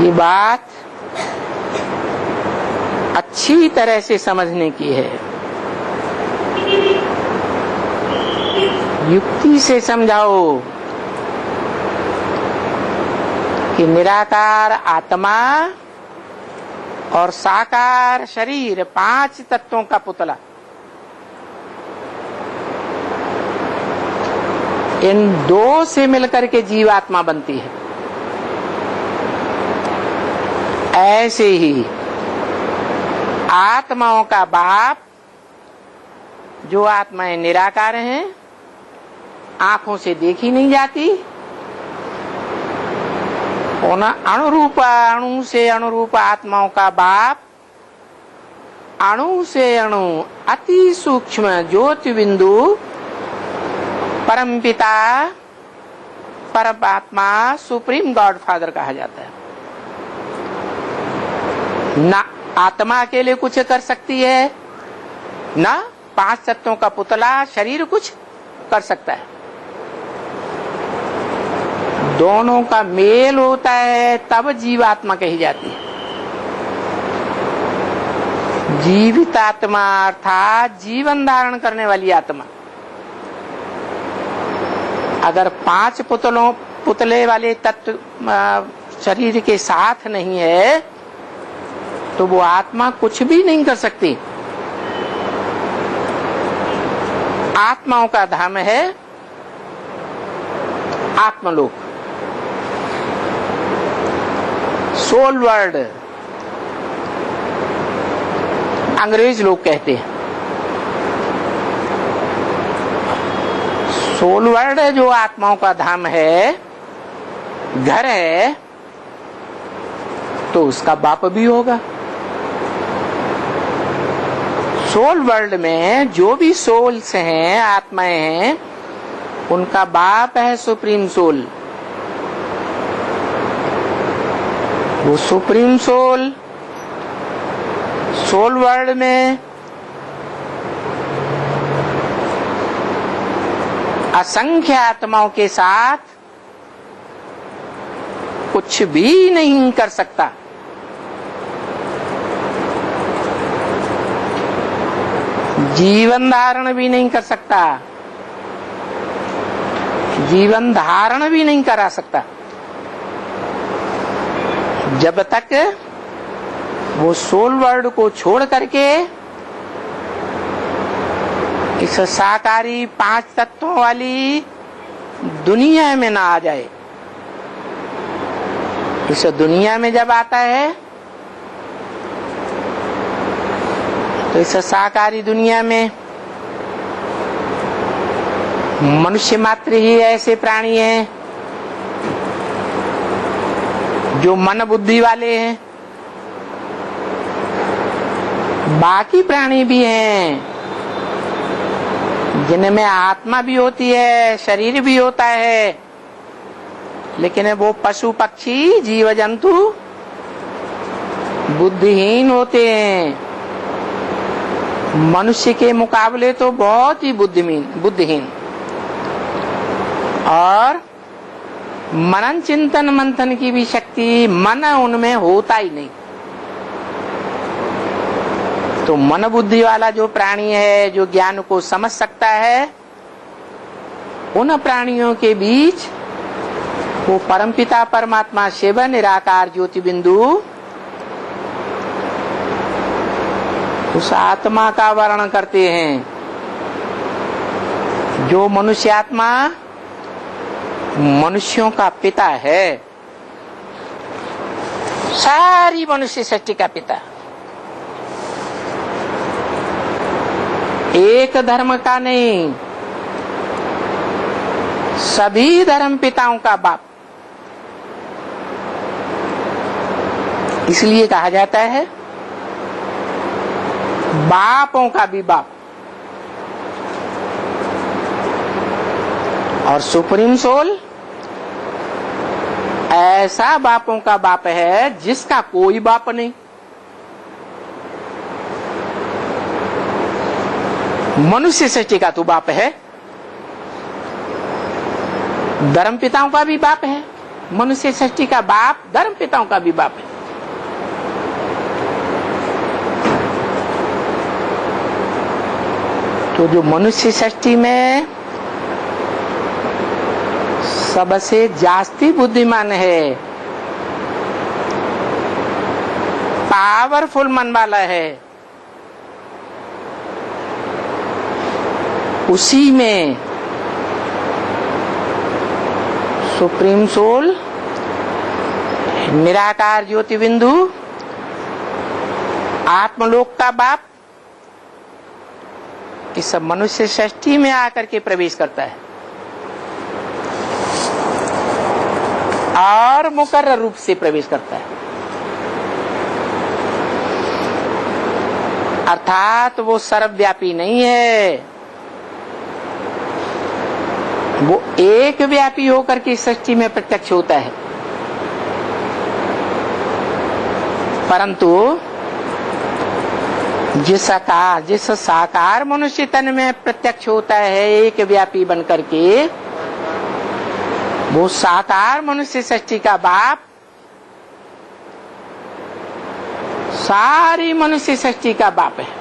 ये बात अच्छी तरह से समझने की है, युक्ति से समझाओ कि निराकार आत्मा और साकार शरीर 5 तत्वों का पुतला, इन 2 से मिलकर के जीवात्मा बनती है। ऐसे ही आत्माओं का बाप, जो आत्माएं निराकार हैं, आंखों से देखी नहीं जाती, उन अणु से अनुरूप आत्माओं का बाप, अणु से अणु अति सूक्ष्म ज्योति बिंदु परमपिता परमात्मा सुप्रीम गॉड फादर कहा जाता है। ना आत्मा अकेले कुछ कर सकती है, ना 5 तत्वों का पुतला शरीर कुछ कर सकता है। दोनों का मेल होता है तब जीवात्मा कही जाती है। जीवित आत्मा अर्थात जीवन धारण करने वाली आत्मा। अगर 5 पुतले वाले तत्व शरीर के साथ नहीं है तो वो आत्मा कुछ भी नहीं कर सकती। आत्माओं का धाम है आत्मलोक, सोल वर्ल्ड अंग्रेज लोग कहते हैं। सोल वर्ल्ड जो आत्माओं का धाम है, घर है, तो उसका बाप भी होगा। सोल वर्ल्ड में जो भी सोल्स हैं, आत्माएं हैं, उनका बाप है सुप्रीम सोल। वो सुप्रीम सोल सोल वर्ल्ड में असंख्य आत्माओं के साथ कुछ भी नहीं कर सकता। जीवन धारण भी नहीं कर सकता, जीवन धारण भी नहीं करा सकता, जब तक वो सोल वर्ल्ड को छोड़ करके इस साकारी 5 तत्वों वाली दुनिया में ना आ जाए। इस दुनिया में जब आता है तो इस साकारी दुनिया में मनुष्य मात्र ही ऐसे प्राणी हैं जो मन बुद्धि वाले हैं। बाकी प्राणी भी हैं जिनमें आत्मा भी होती है, शरीर भी होता है, लेकिन वो पशु पक्षी जीव जंतु बुद्धिहीन होते हैं। मनुष्य के मुकाबले तो बहुत ही बुद्धिहीन, और मनन चिंतन मंथन की भी शक्ति मन उनमें होता ही नहीं। तो मन बुद्धि वाला जो प्राणी है, जो ज्ञान को समझ सकता है, उन प्राणियों के बीच वो परमपिता परमात्मा शिव निराकार ज्योति बिंदु उस आत्मा का वर्णन करते हैं। जो मनुष्य आत्मा मनुष्यों का पिता है, सारी मनुष्य सृष्टि का पिता, एक धर्म का नहीं, सभी धर्म पिताओं का बाप। इसलिए कहा जाता है बापों का भी बाप। और सुप्रीम सोल ऐसा बापों का बाप है जिसका कोई बाप नहीं। मनुष्य सृष्टि का तो बाप है, धर्म पिताओं का भी बाप है, मनुष्य सृष्टि का बाप धर्म पिताओं का भी बाप है। तो जो मनुष्य सृष्टि में सबसे जास्ती बुद्धिमान है, पावरफुल मन वाला है, उसी में सुप्रीम सोल, निराकार ज्योति बिंदु, आत्मलोक का बाप, इस सब मनुष्य सृष्टि में आकर के प्रवेश करता है और मुकर्रर रूप से प्रवेश करता है। अर्थात वो सर्वव्यापी नहीं है, वो एक व्यापी होकर के सृष्टि में प्रत्यक्ष होता है। परंतु जिस साकार मनुष्य तन में प्रत्यक्ष होता है एक व्यापी बन करके, वो साकार मनुष्य सृष्टि का बाप सारी मनुष्य सृष्टि का बाप है।